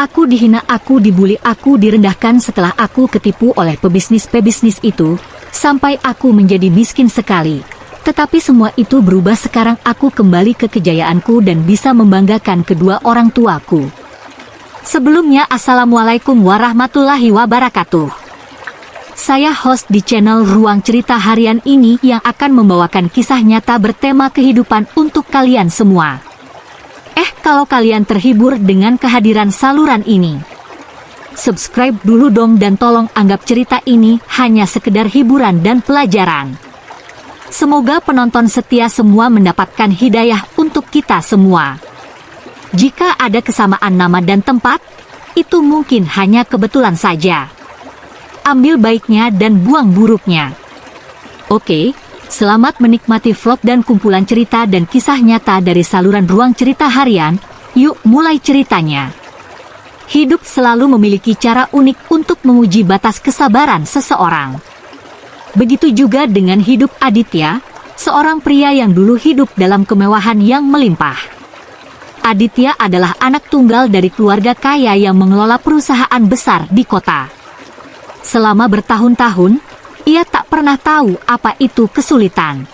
Aku dihina, aku dibully, aku direndahkan setelah aku ketipu oleh pebisnis-pebisnis itu, sampai aku menjadi miskin sekali. Tetapi semua itu berubah sekarang aku kembali ke kejayaanku dan bisa membanggakan kedua orang tuaku. Sebelumnya, Assalamualaikum warahmatullahi wabarakatuh. Saya host di channel Ruang Cerita Harian ini yang akan membawakan kisah nyata bertema kehidupan untuk kalian semua. Kalau kalian terhibur dengan kehadiran saluran ini, subscribe dulu dong dan tolong anggap cerita ini hanya sekedar hiburan dan pelajaran. Semoga penonton setia semua mendapatkan hidayah untuk kita semua. Jika ada kesamaan nama dan tempat, itu mungkin hanya kebetulan saja. Ambil baiknya dan buang buruknya. Oke. Selamat menikmati vlog dan kumpulan cerita dan kisah nyata dari saluran Ruang Cerita Harian. Yuk mulai ceritanya. Hidup selalu memiliki cara unik untuk menguji batas kesabaran seseorang. Begitu juga dengan hidup Aditya, seorang pria yang dulu hidup dalam kemewahan yang melimpah. Aditya adalah anak tunggal dari keluarga kaya yang mengelola perusahaan besar di kota. Selama bertahun-tahun, ia tak pernah tahu apa itu kesulitan.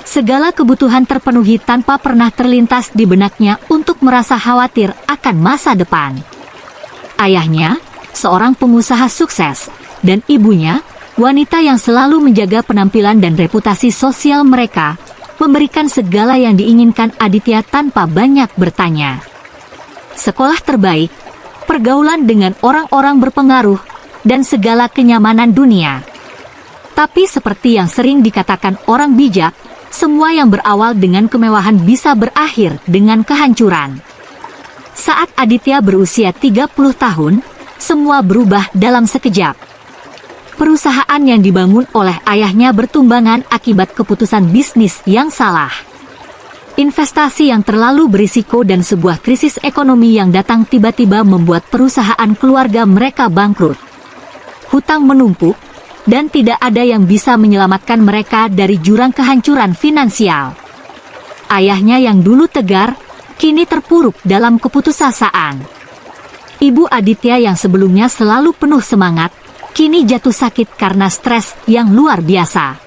Segala kebutuhan terpenuhi tanpa pernah terlintas di benaknya untuk merasa khawatir akan masa depan. Ayahnya, seorang pengusaha sukses, dan ibunya, wanita yang selalu menjaga penampilan dan reputasi sosial mereka, memberikan segala yang diinginkan Aditya tanpa banyak bertanya. Sekolah terbaik, pergaulan dengan orang-orang berpengaruh, dan segala kenyamanan dunia. Tapi seperti yang sering dikatakan orang bijak, semua yang berawal dengan kemewahan bisa berakhir dengan kehancuran. Saat Aditya berusia 30 tahun, semua berubah dalam sekejap. Perusahaan yang dibangun oleh ayahnya bertumbangan akibat keputusan bisnis yang salah. Investasi yang terlalu berisiko dan sebuah krisis ekonomi yang datang tiba-tiba membuat perusahaan keluarga mereka bangkrut. Hutang menumpuk, dan tidak ada yang bisa menyelamatkan mereka dari jurang kehancuran finansial. Ayahnya yang dulu tegar, kini terpuruk dalam keputusasaan. Ibu Aditya yang sebelumnya selalu penuh semangat, kini jatuh sakit karena stres yang luar biasa.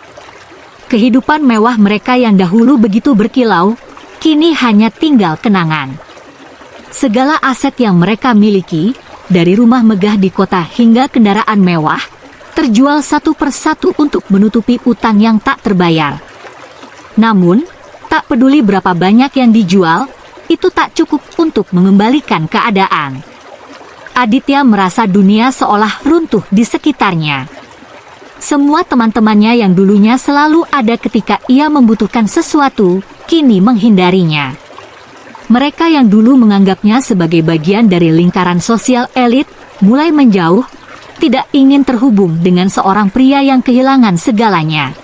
Kehidupan mewah mereka yang dahulu begitu berkilau, kini hanya tinggal kenangan. Segala aset yang mereka miliki, dari rumah megah di kota hingga kendaraan mewah, terjual satu persatu untuk menutupi utang yang tak terbayar. Namun, tak peduli berapa banyak yang dijual, itu tak cukup untuk mengembalikan keadaan. Aditya merasa dunia seolah runtuh di sekitarnya. Semua teman-temannya yang dulunya selalu ada ketika ia membutuhkan sesuatu, kini menghindarinya. Mereka yang dulu menganggapnya sebagai bagian dari lingkaran sosial elit, mulai menjauh, tidak ingin terhubung dengan seorang pria yang kehilangan segalanya.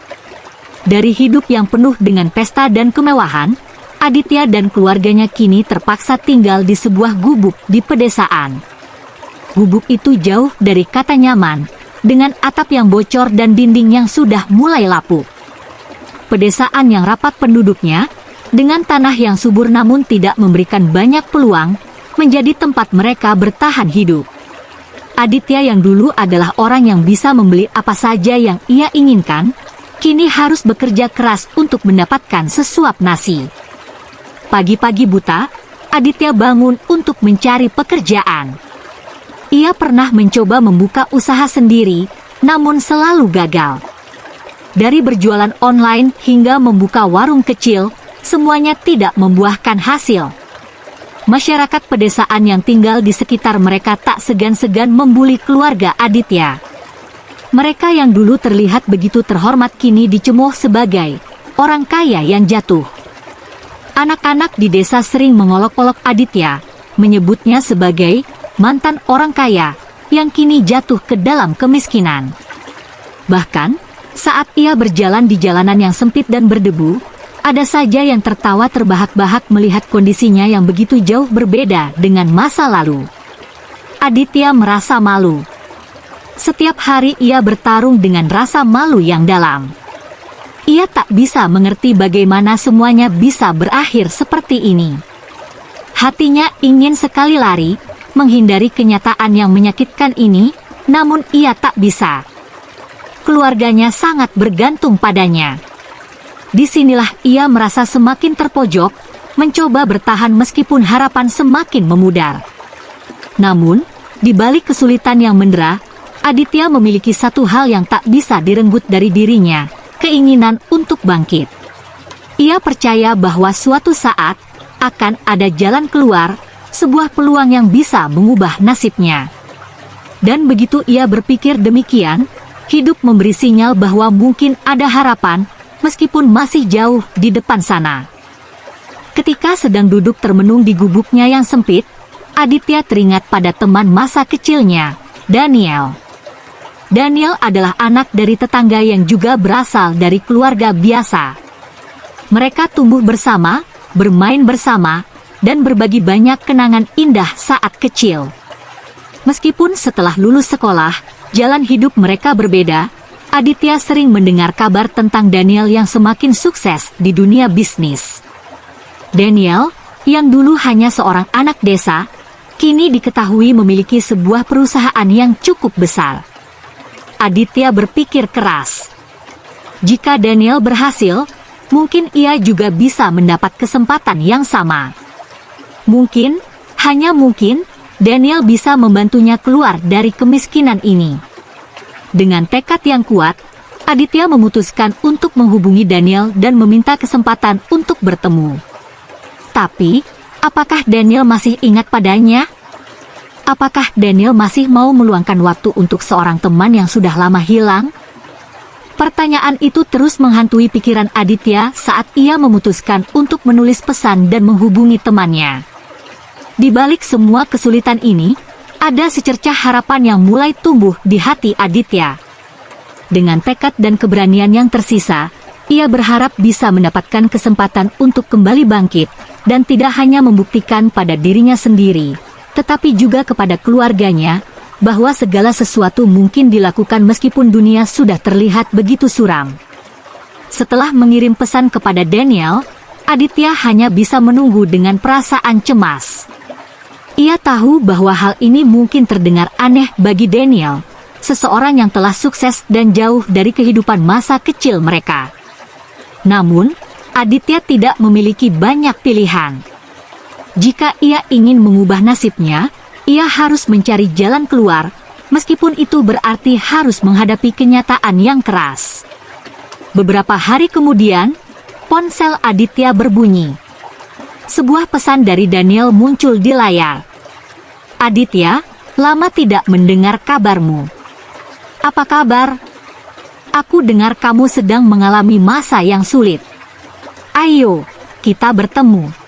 Dari hidup yang penuh dengan pesta dan kemewahan, Aditya dan keluarganya kini terpaksa tinggal di sebuah gubuk di pedesaan. Gubuk itu jauh dari kata nyaman, dengan atap yang bocor dan dinding yang sudah mulai lapuk. Pedesaan yang rapat penduduknya, dengan tanah yang subur namun tidak memberikan banyak peluang, menjadi tempat mereka bertahan hidup. Aditya yang dulu adalah orang yang bisa membeli apa saja yang ia inginkan, kini harus bekerja keras untuk mendapatkan sesuap nasi. Pagi-pagi buta, Aditya bangun untuk mencari pekerjaan. Ia pernah mencoba membuka usaha sendiri, namun selalu gagal. Dari berjualan online hingga membuka warung kecil, semuanya tidak membuahkan hasil. Masyarakat pedesaan yang tinggal di sekitar mereka tak segan-segan membuli keluarga Aditya. Mereka yang dulu terlihat begitu terhormat kini dicemooh sebagai orang kaya yang jatuh. Anak-anak di desa sering mengolok-olok Aditya, menyebutnya sebagai mantan orang kaya yang kini jatuh ke dalam kemiskinan. Bahkan, saat ia berjalan di jalanan yang sempit dan berdebu, ada saja yang tertawa terbahak-bahak melihat kondisinya yang begitu jauh berbeda dengan masa lalu. Aditya merasa malu. Setiap hari ia bertarung dengan rasa malu yang dalam. Ia tak bisa mengerti bagaimana semuanya bisa berakhir seperti ini. Hatinya ingin sekali lari, menghindari kenyataan yang menyakitkan ini, namun ia tak bisa. Keluarganya sangat bergantung padanya. Disinilah ia merasa semakin terpojok, mencoba bertahan meskipun harapan semakin memudar. Namun, di balik kesulitan yang mendera, Aditya memiliki satu hal yang tak bisa direnggut dari dirinya, keinginan untuk bangkit. Ia percaya bahwa suatu saat akan ada jalan keluar, sebuah peluang yang bisa mengubah nasibnya. Dan begitu ia berpikir demikian, hidup memberi sinyal bahwa mungkin ada harapan, meskipun masih jauh di depan sana. Ketika sedang duduk termenung di gubuknya yang sempit, Aditya teringat pada teman masa kecilnya, Daniel. Daniel adalah anak dari tetangga yang juga berasal dari keluarga biasa. Mereka tumbuh bersama, bermain bersama, dan berbagi banyak kenangan indah saat kecil. Meskipun setelah lulus sekolah, jalan hidup mereka berbeda, Aditya sering mendengar kabar tentang Daniel yang semakin sukses di dunia bisnis. Daniel, yang dulu hanya seorang anak desa, kini diketahui memiliki sebuah perusahaan yang cukup besar. Aditya berpikir keras. Jika Daniel berhasil, mungkin ia juga bisa mendapat kesempatan yang sama. Mungkin, hanya mungkin, Daniel bisa membantunya keluar dari kemiskinan ini. Dengan tekad yang kuat, Aditya memutuskan untuk menghubungi Daniel dan meminta kesempatan untuk bertemu. Tapi, apakah Daniel masih ingat padanya? Apakah Daniel masih mau meluangkan waktu untuk seorang teman yang sudah lama hilang? Pertanyaan itu terus menghantui pikiran Aditya saat ia memutuskan untuk menulis pesan dan menghubungi temannya. Di balik semua kesulitan ini, ada secercah harapan yang mulai tumbuh di hati Aditya. Dengan tekad dan keberanian yang tersisa, ia berharap bisa mendapatkan kesempatan untuk kembali bangkit, dan tidak hanya membuktikan pada dirinya sendiri, tetapi juga kepada keluarganya, bahwa segala sesuatu mungkin dilakukan meskipun dunia sudah terlihat begitu suram. Setelah mengirim pesan kepada Daniel, Aditya hanya bisa menunggu dengan perasaan cemas. Ia tahu bahwa hal ini mungkin terdengar aneh bagi Daniel, seseorang yang telah sukses dan jauh dari kehidupan masa kecil mereka. Namun, Aditya tidak memiliki banyak pilihan. Jika ia ingin mengubah nasibnya, ia harus mencari jalan keluar, meskipun itu berarti harus menghadapi kenyataan yang keras. Beberapa hari kemudian, ponsel Aditya berbunyi. Sebuah pesan dari Daniel muncul di layar. Aditya, lama tidak mendengar kabarmu. Apa kabar? Aku dengar kamu sedang mengalami masa yang sulit. Ayo, kita bertemu.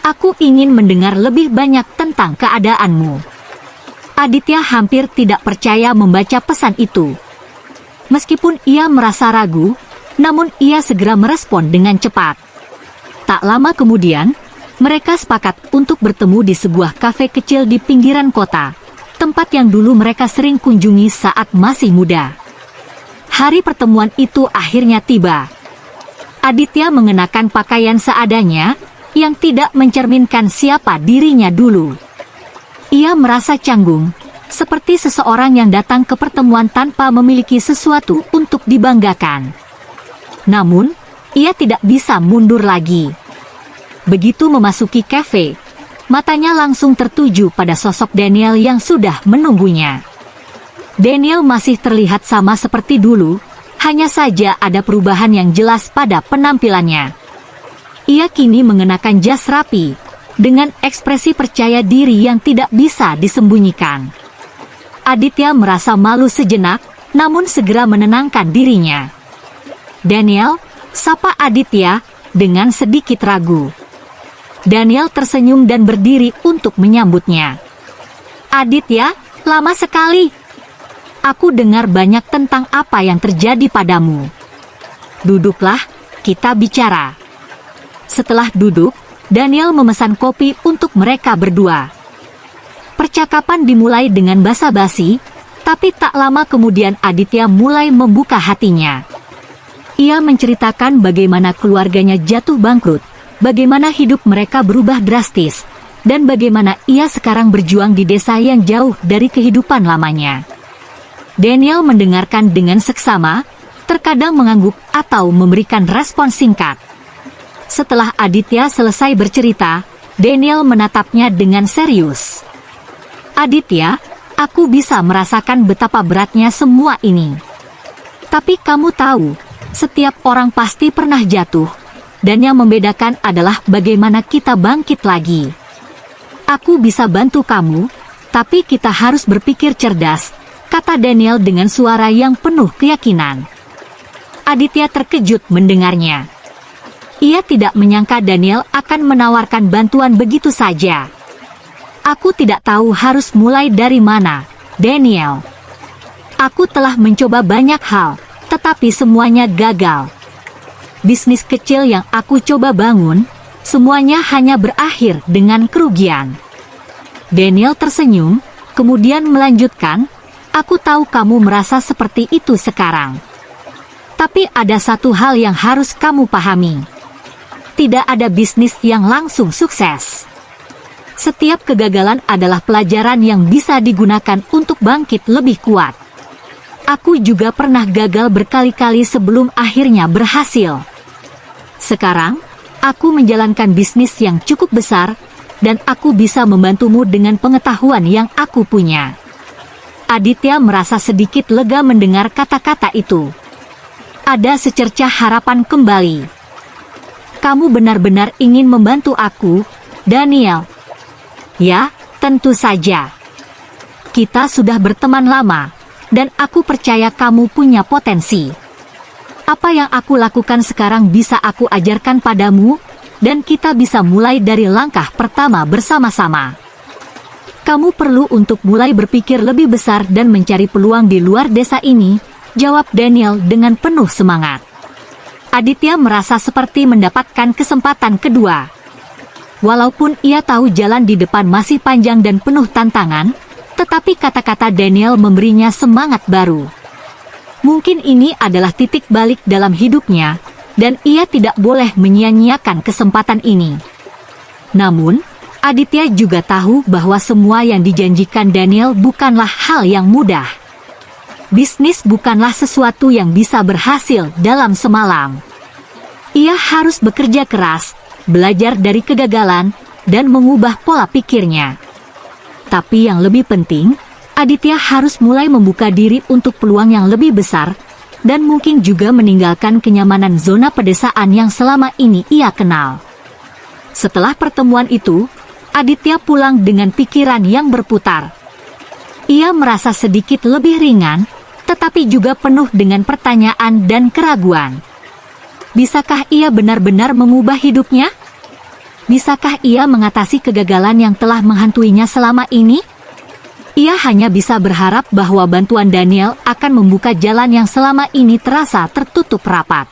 Aku ingin mendengar lebih banyak tentang keadaanmu. Aditya hampir tidak percaya membaca pesan itu. Meskipun ia merasa ragu, namun ia segera merespon dengan cepat. Tak lama kemudian, mereka sepakat untuk bertemu di sebuah kafe kecil di pinggiran kota, tempat yang dulu mereka sering kunjungi saat masih muda. Hari pertemuan itu akhirnya tiba. Aditya mengenakan pakaian seadanya, yang tidak mencerminkan siapa dirinya dulu. Ia merasa canggung, seperti seseorang yang datang ke pertemuan tanpa memiliki sesuatu untuk dibanggakan. Namun, ia tidak bisa mundur lagi. Begitu memasuki kafe, matanya langsung tertuju pada sosok Daniel yang sudah menunggunya. Daniel masih terlihat sama seperti dulu, hanya saja ada perubahan yang jelas pada penampilannya. Ia kini mengenakan jas rapi, dengan ekspresi percaya diri yang tidak bisa disembunyikan. Aditya merasa malu sejenak, namun segera menenangkan dirinya. Daniel, sapa Aditya, dengan sedikit ragu. Daniel tersenyum dan berdiri untuk menyambutnya. Aditya, lama sekali. Aku dengar banyak tentang apa yang terjadi padamu. Duduklah, kita bicara. Setelah duduk, Daniel memesan kopi untuk mereka berdua. Percakapan dimulai dengan basa-basi, tapi tak lama kemudian Aditya mulai membuka hatinya. Ia menceritakan bagaimana keluarganya jatuh bangkrut, bagaimana hidup mereka berubah drastis, dan bagaimana ia sekarang berjuang di desa yang jauh dari kehidupan lamanya. Daniel mendengarkan dengan seksama, terkadang mengangguk atau memberikan respon singkat. Setelah Aditya selesai bercerita, Daniel menatapnya dengan serius. "Aditya, aku bisa merasakan betapa beratnya semua ini. Tapi kamu tahu, setiap orang pasti pernah jatuh, dan yang membedakan adalah bagaimana kita bangkit lagi. Aku bisa bantu kamu, tapi kita harus berpikir cerdas," kata Daniel dengan suara yang penuh keyakinan. Aditya terkejut mendengarnya. Ia tidak menyangka Daniel akan menawarkan bantuan begitu saja. "Aku tidak tahu harus mulai dari mana, Daniel. Aku telah mencoba banyak hal, tetapi semuanya gagal. Bisnis kecil yang aku coba bangun, semuanya hanya berakhir dengan kerugian." Daniel tersenyum, kemudian melanjutkan, "Aku tahu kamu merasa seperti itu sekarang. Tapi ada satu hal yang harus kamu pahami. Tidak ada bisnis yang langsung sukses. Setiap kegagalan adalah pelajaran yang bisa digunakan untuk bangkit lebih kuat. Aku juga pernah gagal berkali-kali sebelum akhirnya berhasil. Sekarang, aku menjalankan bisnis yang cukup besar, dan aku bisa membantumu dengan pengetahuan yang aku punya." Aditya merasa sedikit lega mendengar kata-kata itu. Ada secercah harapan kembali. "Kamu benar-benar ingin membantu aku, Daniel?" "Ya, tentu saja. Kita sudah berteman lama, dan aku percaya kamu punya potensi. Apa yang aku lakukan sekarang bisa aku ajarkan padamu, dan kita bisa mulai dari langkah pertama bersama-sama. Kamu perlu untuk mulai berpikir lebih besar dan mencari peluang di luar desa ini," jawab Daniel dengan penuh semangat. Aditya merasa seperti mendapatkan kesempatan kedua. Walaupun ia tahu jalan di depan masih panjang dan penuh tantangan, tetapi kata-kata Daniel memberinya semangat baru. Mungkin ini adalah titik balik dalam hidupnya, dan ia tidak boleh menyia-nyiakan kesempatan ini. Namun, Aditya juga tahu bahwa semua yang dijanjikan Daniel bukanlah hal yang mudah. Bisnis bukanlah sesuatu yang bisa berhasil dalam semalam. Ia harus bekerja keras, belajar dari kegagalan, dan mengubah pola pikirnya. Tapi yang lebih penting, Aditya harus mulai membuka diri untuk peluang yang lebih besar, dan mungkin juga meninggalkan kenyamanan zona pedesaan yang selama ini ia kenal. Setelah pertemuan itu, Aditya pulang dengan pikiran yang berputar. Ia merasa sedikit lebih ringan, tetapi juga penuh dengan pertanyaan dan keraguan. Bisakah ia benar-benar mengubah hidupnya? Bisakah ia mengatasi kegagalan yang telah menghantuinya selama ini? Ia hanya bisa berharap bahwa bantuan Daniel akan membuka jalan yang selama ini terasa tertutup rapat.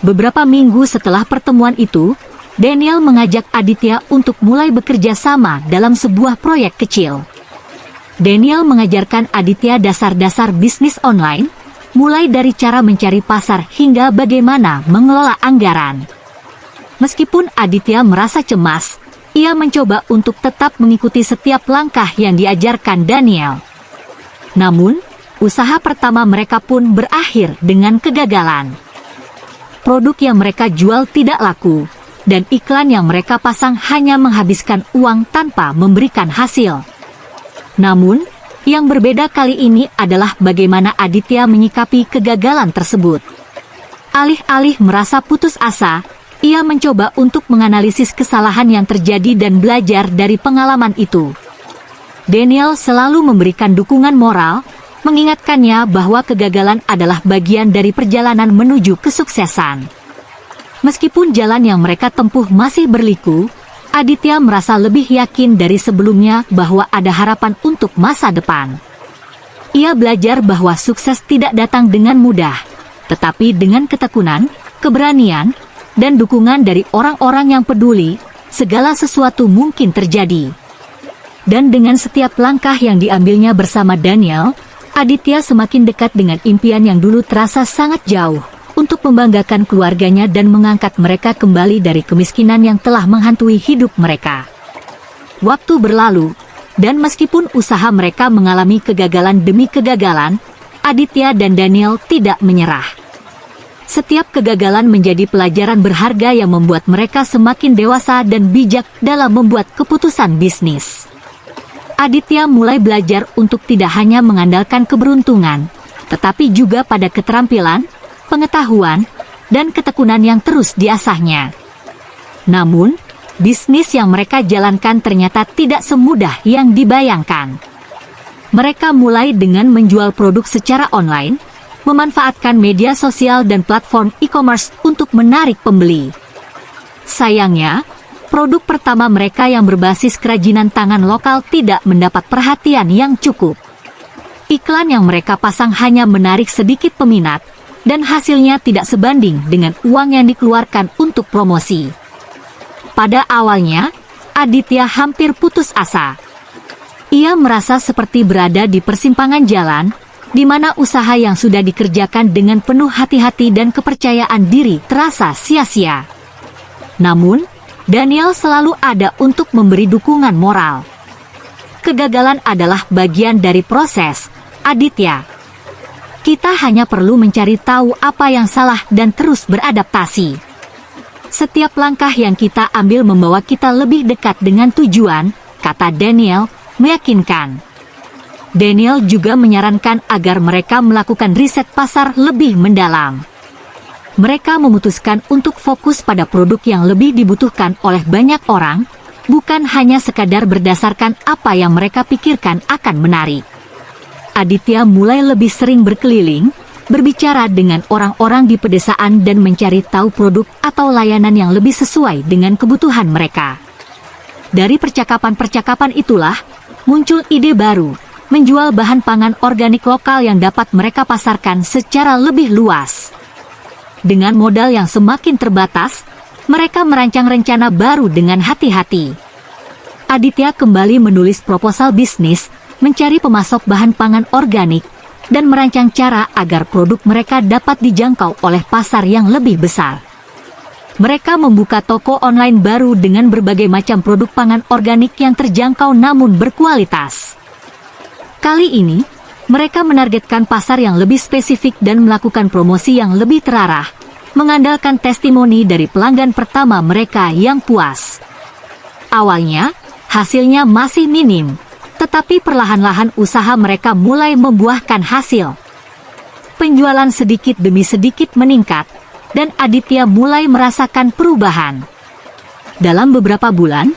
Beberapa minggu setelah pertemuan itu, Daniel mengajak Aditya untuk mulai bekerja sama dalam sebuah proyek kecil. Daniel mengajarkan Aditya dasar-dasar bisnis online, mulai dari cara mencari pasar hingga bagaimana mengelola anggaran. Meskipun Aditya merasa cemas, ia mencoba untuk tetap mengikuti setiap langkah yang diajarkan Daniel. Namun, usaha pertama mereka pun berakhir dengan kegagalan. Produk yang mereka jual tidak laku, dan iklan yang mereka pasang hanya menghabiskan uang tanpa memberikan hasil. Namun, yang berbeda kali ini adalah bagaimana Aditya menyikapi kegagalan tersebut. Alih-alih merasa putus asa, ia mencoba untuk menganalisis kesalahan yang terjadi dan belajar dari pengalaman itu. Daniel selalu memberikan dukungan moral, mengingatkannya bahwa kegagalan adalah bagian dari perjalanan menuju kesuksesan. Meskipun jalan yang mereka tempuh masih berliku, Aditya merasa lebih yakin dari sebelumnya bahwa ada harapan untuk masa depan. Ia belajar bahwa sukses tidak datang dengan mudah, tetapi dengan ketekunan, keberanian, dan dukungan dari orang-orang yang peduli, segala sesuatu mungkin terjadi. Dan dengan setiap langkah yang diambilnya bersama Daniel, Aditya semakin dekat dengan impian yang dulu terasa sangat jauh, untuk membanggakan keluarganya dan mengangkat mereka kembali dari kemiskinan yang telah menghantui hidup mereka. Waktu berlalu, dan meskipun usaha mereka mengalami kegagalan demi kegagalan, Aditya dan Daniel tidak menyerah. Setiap kegagalan menjadi pelajaran berharga yang membuat mereka semakin dewasa dan bijak dalam membuat keputusan bisnis. Aditya mulai belajar untuk tidak hanya mengandalkan keberuntungan, tetapi juga pada keterampilan, pengetahuan, dan ketekunan yang terus diasahnya. Namun, bisnis yang mereka jalankan ternyata tidak semudah yang dibayangkan. Mereka mulai dengan menjual produk secara online, memanfaatkan media sosial dan platform e-commerce untuk menarik pembeli. Sayangnya, produk pertama mereka yang berbasis kerajinan tangan lokal tidak mendapat perhatian yang cukup. Iklan yang mereka pasang hanya menarik sedikit peminat, dan hasilnya tidak sebanding dengan uang yang dikeluarkan untuk promosi. Pada awalnya, Aditya hampir putus asa. Ia merasa seperti berada di persimpangan jalan, di mana usaha yang sudah dikerjakan dengan penuh hati-hati dan kepercayaan diri terasa sia-sia. Namun, Daniel selalu ada untuk memberi dukungan moral. Kegagalan adalah bagian dari proses, Aditya. Kita hanya perlu mencari tahu apa yang salah dan terus beradaptasi. Setiap langkah yang kita ambil membawa kita lebih dekat dengan tujuan, kata Daniel, meyakinkan. Daniel juga menyarankan agar mereka melakukan riset pasar lebih mendalam. Mereka memutuskan untuk fokus pada produk yang lebih dibutuhkan oleh banyak orang, bukan hanya sekadar berdasarkan apa yang mereka pikirkan akan menarik. Aditya mulai lebih sering berkeliling, berbicara dengan orang-orang di pedesaan dan mencari tahu produk atau layanan yang lebih sesuai dengan kebutuhan mereka. Dari percakapan-percakapan itulah, muncul ide baru, menjual bahan pangan organik lokal yang dapat mereka pasarkan secara lebih luas. Dengan modal yang semakin terbatas, mereka merancang rencana baru dengan hati-hati. Aditya kembali menulis proposal bisnis, mencari pemasok bahan pangan organik, dan merancang cara agar produk mereka dapat dijangkau oleh pasar yang lebih besar. Mereka membuka toko online baru dengan berbagai macam produk pangan organik yang terjangkau namun berkualitas. Kali ini, mereka menargetkan pasar yang lebih spesifik dan melakukan promosi yang lebih terarah, mengandalkan testimoni dari pelanggan pertama mereka yang puas. Awalnya, hasilnya masih minim, tetapi perlahan-lahan usaha mereka mulai membuahkan hasil. Penjualan sedikit demi sedikit meningkat, dan Aditya mulai merasakan perubahan. Dalam beberapa bulan,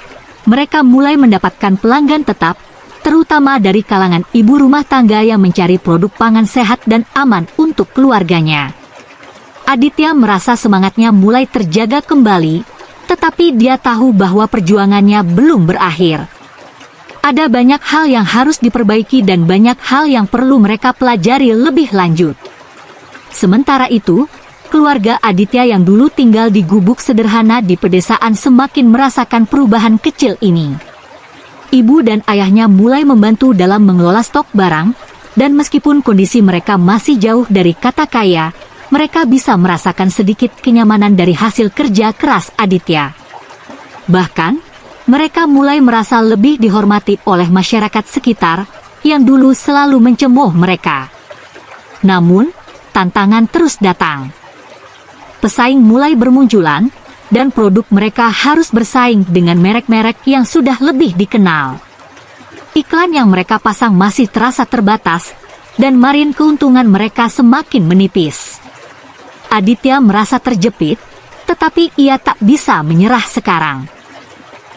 mereka mulai mendapatkan pelanggan tetap, terutama dari kalangan ibu rumah tangga yang mencari produk pangan sehat dan aman untuk keluarganya. Aditya merasa semangatnya mulai terjaga kembali, tetapi dia tahu bahwa perjuangannya belum berakhir. Ada banyak hal yang harus diperbaiki dan banyak hal yang perlu mereka pelajari lebih lanjut. Sementara itu, keluarga Aditya yang dulu tinggal di gubuk sederhana di pedesaan semakin merasakan perubahan kecil ini. Ibu dan ayahnya mulai membantu dalam mengelola stok barang, dan meskipun kondisi mereka masih jauh dari kata kaya, mereka bisa merasakan sedikit kenyamanan dari hasil kerja keras Aditya. Bahkan, mereka mulai merasa lebih dihormati oleh masyarakat sekitar yang dulu selalu mencemooh mereka. Namun, tantangan terus datang. Pesaing mulai bermunculan, dan produk mereka harus bersaing dengan merek-merek yang sudah lebih dikenal. Iklan yang mereka pasang masih terasa terbatas, dan margin keuntungan mereka semakin menipis. Aditya merasa terjepit, tetapi ia tak bisa menyerah sekarang.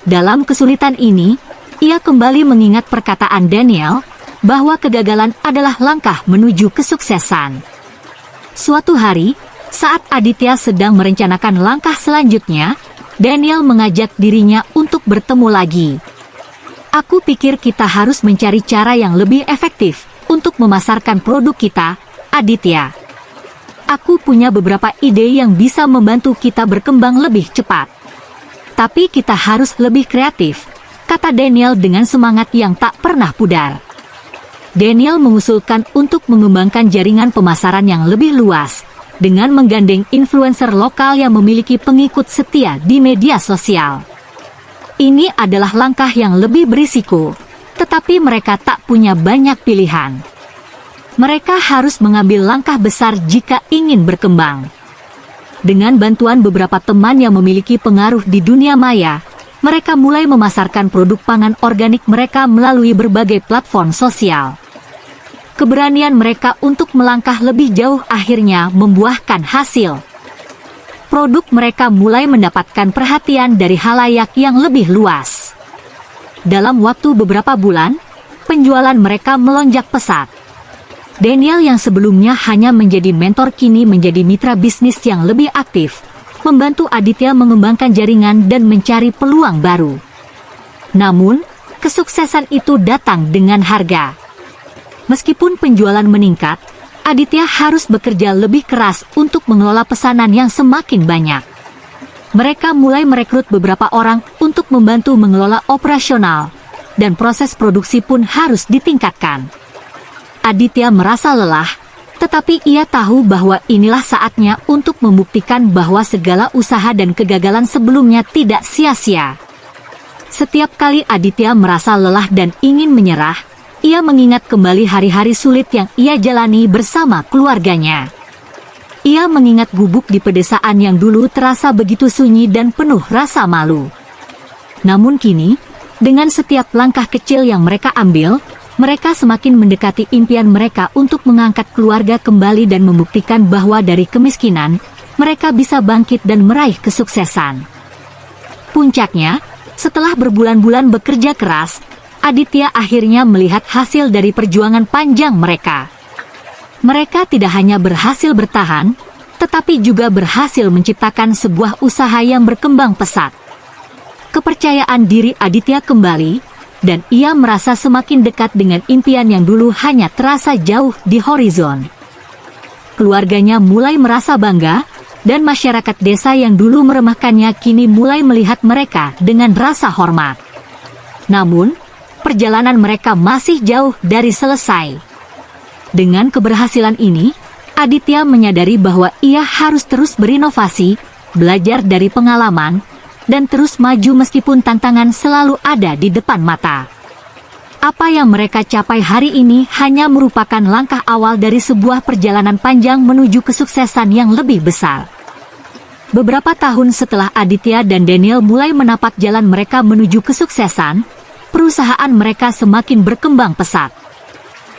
Dalam kesulitan ini, ia kembali mengingat perkataan Daniel, bahwa kegagalan adalah langkah menuju kesuksesan. Suatu hari, saat Aditya sedang merencanakan langkah selanjutnya, Daniel mengajak dirinya untuk bertemu lagi. Aku pikir kita harus mencari cara yang lebih efektif untuk memasarkan produk kita, Aditya. Aku punya beberapa ide yang bisa membantu kita berkembang lebih cepat. Tapi kita harus lebih kreatif, kata Daniel dengan semangat yang tak pernah pudar. Daniel mengusulkan untuk mengembangkan jaringan pemasaran yang lebih luas, dengan menggandeng influencer lokal yang memiliki pengikut setia di media sosial. Ini adalah langkah yang lebih berisiko, tetapi mereka tak punya banyak pilihan. Mereka harus mengambil langkah besar jika ingin berkembang. Dengan bantuan beberapa teman yang memiliki pengaruh di dunia maya, mereka mulai memasarkan produk pangan organik mereka melalui berbagai platform sosial. Keberanian mereka untuk melangkah lebih jauh akhirnya membuahkan hasil. Produk mereka mulai mendapatkan perhatian dari halayak yang lebih luas. Dalam waktu beberapa bulan, penjualan mereka melonjak pesat. Daniel yang sebelumnya hanya menjadi mentor kini menjadi mitra bisnis yang lebih aktif, membantu Aditya mengembangkan jaringan dan mencari peluang baru. Namun, kesuksesan itu datang dengan harga. Meskipun penjualan meningkat, Aditya harus bekerja lebih keras untuk mengelola pesanan yang semakin banyak. Mereka mulai merekrut beberapa orang untuk membantu mengelola operasional, dan proses produksi pun harus ditingkatkan. Aditya merasa lelah, tetapi ia tahu bahwa inilah saatnya untuk membuktikan bahwa segala usaha dan kegagalan sebelumnya tidak sia-sia. Setiap kali Aditya merasa lelah dan ingin menyerah, ia mengingat kembali hari-hari sulit yang ia jalani bersama keluarganya. Ia mengingat gubuk di pedesaan yang dulu terasa begitu sunyi dan penuh rasa malu. Namun kini, dengan setiap langkah kecil yang mereka ambil, mereka semakin mendekati impian mereka untuk mengangkat keluarga kembali dan membuktikan bahwa dari kemiskinan, mereka bisa bangkit dan meraih kesuksesan. Puncaknya, setelah berbulan-bulan bekerja keras, Aditya akhirnya melihat hasil dari perjuangan panjang mereka. Mereka tidak hanya berhasil bertahan, tetapi juga berhasil menciptakan sebuah usaha yang berkembang pesat. Kepercayaan diri Aditya kembali, dan ia merasa semakin dekat dengan impian yang dulu hanya terasa jauh di horizon. Keluarganya mulai merasa bangga, dan masyarakat desa yang dulu meremehkannya kini mulai melihat mereka dengan rasa hormat. Namun, perjalanan mereka masih jauh dari selesai. Dengan keberhasilan ini, Aditya menyadari bahwa ia harus terus berinovasi, belajar dari pengalaman, dan terus maju meskipun tantangan selalu ada di depan mata. Apa yang mereka capai hari ini hanya merupakan langkah awal dari sebuah perjalanan panjang menuju kesuksesan yang lebih besar. Beberapa tahun setelah Aditya dan Daniel mulai menapak jalan mereka menuju kesuksesan, perusahaan mereka semakin berkembang pesat.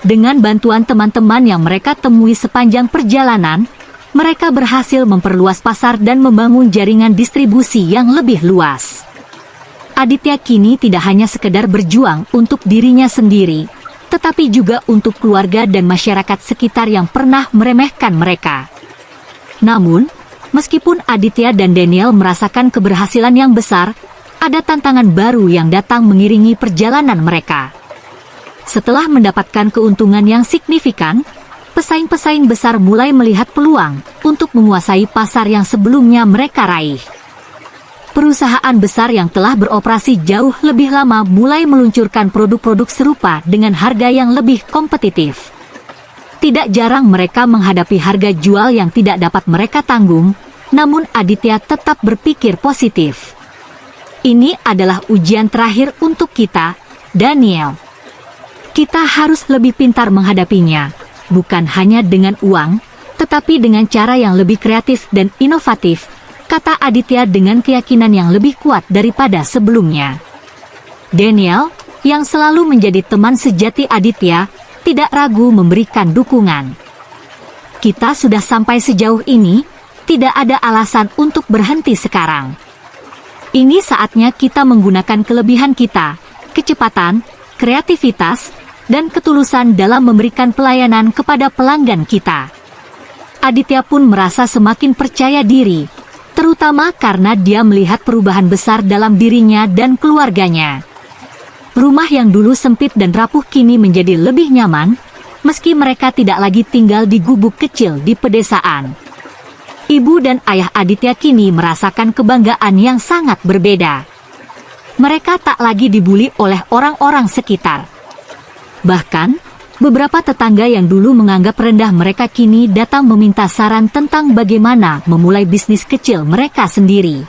Dengan bantuan teman-teman yang mereka temui sepanjang perjalanan, mereka berhasil memperluas pasar dan membangun jaringan distribusi yang lebih luas. Aditya kini tidak hanya sekedar berjuang untuk dirinya sendiri, tetapi juga untuk keluarga dan masyarakat sekitar yang pernah meremehkan mereka. Namun, meskipun Aditya dan Daniel merasakan keberhasilan yang besar, ada tantangan baru yang datang mengiringi perjalanan mereka. Setelah mendapatkan keuntungan yang signifikan, pesaing-pesaing besar mulai melihat peluang untuk menguasai pasar yang sebelumnya mereka raih. Perusahaan besar yang telah beroperasi jauh lebih lama mulai meluncurkan produk-produk serupa dengan harga yang lebih kompetitif. Tidak jarang mereka menghadapi harga jual yang tidak dapat mereka tanggung, namun Aditya tetap berpikir positif. Ini adalah ujian terakhir untuk kita, Daniel. Kita harus lebih pintar menghadapinya, bukan hanya dengan uang, tetapi dengan cara yang lebih kreatif dan inovatif, kata Aditya dengan keyakinan yang lebih kuat daripada sebelumnya. Daniel, yang selalu menjadi teman sejati Aditya, tidak ragu memberikan dukungan. Kita sudah sampai sejauh ini, tidak ada alasan untuk berhenti sekarang. Ini saatnya kita menggunakan kelebihan kita, kecepatan, kreativitas, dan ketulusan dalam memberikan pelayanan kepada pelanggan kita. Aditya pun merasa semakin percaya diri, terutama karena dia melihat perubahan besar dalam dirinya dan keluarganya. Rumah yang dulu sempit dan rapuh kini menjadi lebih nyaman, meski mereka tidak lagi tinggal di gubuk kecil di pedesaan. Ibu dan ayah Aditya kini merasakan kebanggaan yang sangat berbeda. Mereka tak lagi dibuli oleh orang-orang sekitar. Bahkan, beberapa tetangga yang dulu menganggap rendah mereka kini datang meminta saran tentang bagaimana memulai bisnis kecil mereka sendiri.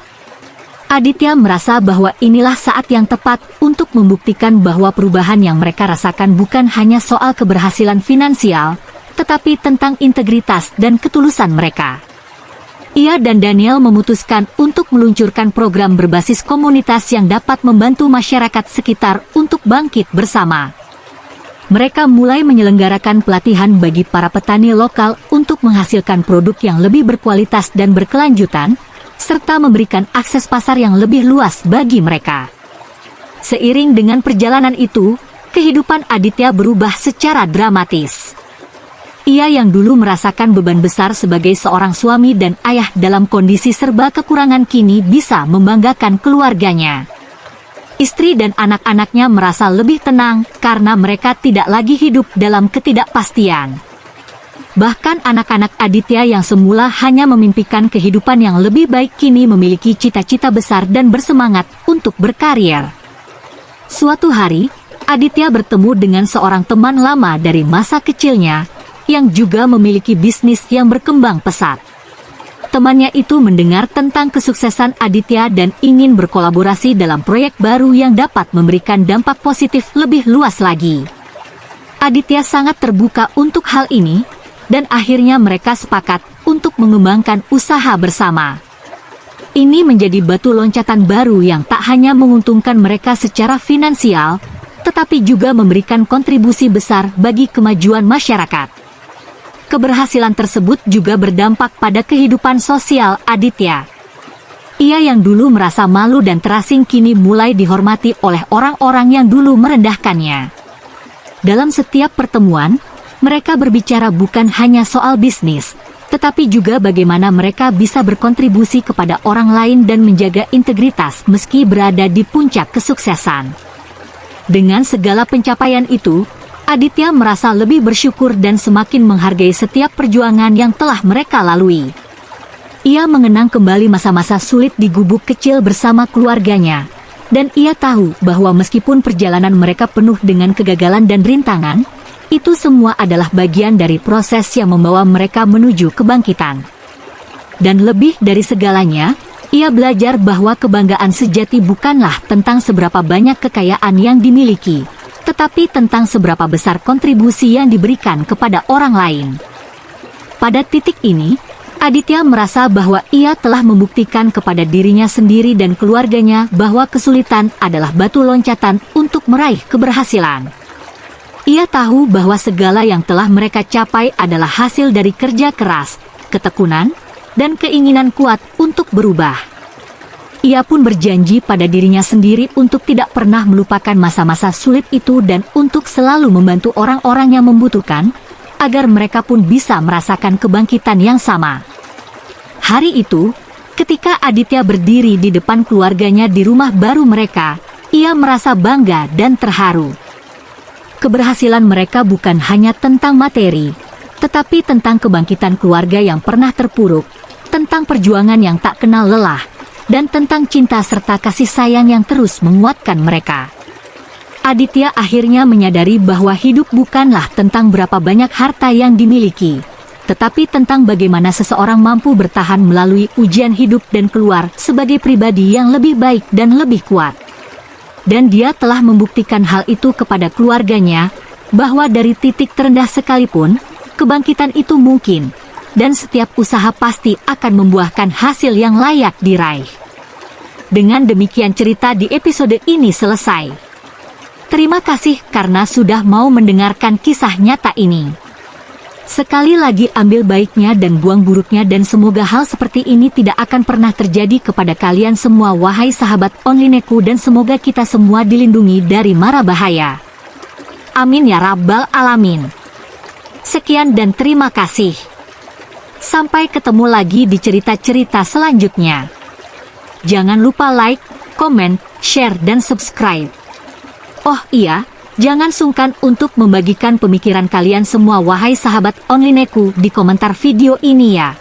Aditya merasa bahwa inilah saat yang tepat untuk membuktikan bahwa perubahan yang mereka rasakan bukan hanya soal keberhasilan finansial, tetapi tentang integritas dan ketulusan mereka. Ia dan Daniel memutuskan untuk meluncurkan program berbasis komunitas yang dapat membantu masyarakat sekitar untuk bangkit bersama. Mereka mulai menyelenggarakan pelatihan bagi para petani lokal untuk menghasilkan produk yang lebih berkualitas dan berkelanjutan, serta memberikan akses pasar yang lebih luas bagi mereka. Seiring dengan perjalanan itu, kehidupan Aditya berubah secara dramatis. Ia yang dulu merasakan beban besar sebagai seorang suami dan ayah dalam kondisi serba kekurangan kini bisa membanggakan keluarganya. Istri dan anak-anaknya merasa lebih tenang karena mereka tidak lagi hidup dalam ketidakpastian. Bahkan anak-anak Aditya yang semula hanya memimpikan kehidupan yang lebih baik kini memiliki cita-cita besar dan bersemangat untuk berkarir. Suatu hari, Aditya bertemu dengan seorang teman lama dari masa kecilnya, yang juga memiliki bisnis yang berkembang pesat. Temannya itu mendengar tentang kesuksesan Aditya dan ingin berkolaborasi dalam proyek baru yang dapat memberikan dampak positif lebih luas lagi. Aditya sangat terbuka untuk hal ini, dan akhirnya mereka sepakat untuk mengembangkan usaha bersama. Ini menjadi batu loncatan baru yang tak hanya menguntungkan mereka secara finansial, tetapi juga memberikan kontribusi besar bagi kemajuan masyarakat. Keberhasilan tersebut juga berdampak pada kehidupan sosial Aditya. Ia yang dulu merasa malu dan terasing kini mulai dihormati oleh orang-orang yang dulu merendahkannya. Dalam setiap pertemuan, mereka berbicara bukan hanya soal bisnis, tetapi juga bagaimana mereka bisa berkontribusi kepada orang lain dan menjaga integritas meski berada di puncak kesuksesan. Dengan segala pencapaian itu, Aditya merasa lebih bersyukur dan semakin menghargai setiap perjuangan yang telah mereka lalui. Ia mengenang kembali masa-masa sulit di gubuk kecil bersama keluarganya, dan ia tahu bahwa meskipun perjalanan mereka penuh dengan kegagalan dan rintangan, itu semua adalah bagian dari proses yang membawa mereka menuju kebangkitan. Dan lebih dari segalanya, ia belajar bahwa kebanggaan sejati bukanlah tentang seberapa banyak kekayaan yang dimiliki, tetapi tentang seberapa besar kontribusi yang diberikan kepada orang lain. Pada titik ini, Aditya merasa bahwa ia telah membuktikan kepada dirinya sendiri dan keluarganya bahwa kesulitan adalah batu loncatan untuk meraih keberhasilan. Ia tahu bahwa segala yang telah mereka capai adalah hasil dari kerja keras, ketekunan, dan keinginan kuat untuk berubah. Ia pun berjanji pada dirinya sendiri untuk tidak pernah melupakan masa-masa sulit itu dan untuk selalu membantu orang-orang yang membutuhkan, agar mereka pun bisa merasakan kebangkitan yang sama. Hari itu, ketika Aditya berdiri di depan keluarganya di rumah baru mereka, ia merasa bangga dan terharu. Keberhasilan mereka bukan hanya tentang materi, tetapi tentang kebangkitan keluarga yang pernah terpuruk, tentang perjuangan yang tak kenal lelah, dan tentang cinta serta kasih sayang yang terus menguatkan mereka. Aditya akhirnya menyadari bahwa hidup bukanlah tentang berapa banyak harta yang dimiliki, tetapi tentang bagaimana seseorang mampu bertahan melalui ujian hidup dan keluar sebagai pribadi yang lebih baik dan lebih kuat. Dan dia telah membuktikan hal itu kepada keluarganya, bahwa dari titik terendah sekalipun, kebangkitan itu mungkin, dan setiap usaha pasti akan membuahkan hasil yang layak diraih. Dengan demikian cerita di episode ini selesai. Terima kasih karena sudah mau mendengarkan kisah nyata ini. Sekali lagi ambil baiknya dan buang buruknya dan semoga hal seperti ini tidak akan pernah terjadi kepada kalian semua wahai sahabat onlineku dan semoga kita semua dilindungi dari mara bahaya. Amin ya rabbal alamin. Sekian dan terima kasih. Sampai ketemu lagi di cerita-cerita selanjutnya. Jangan lupa like, komen, share, dan subscribe. Oh iya, jangan sungkan untuk membagikan pemikiran kalian semua wahai sahabat onlineku di komentar video ini ya.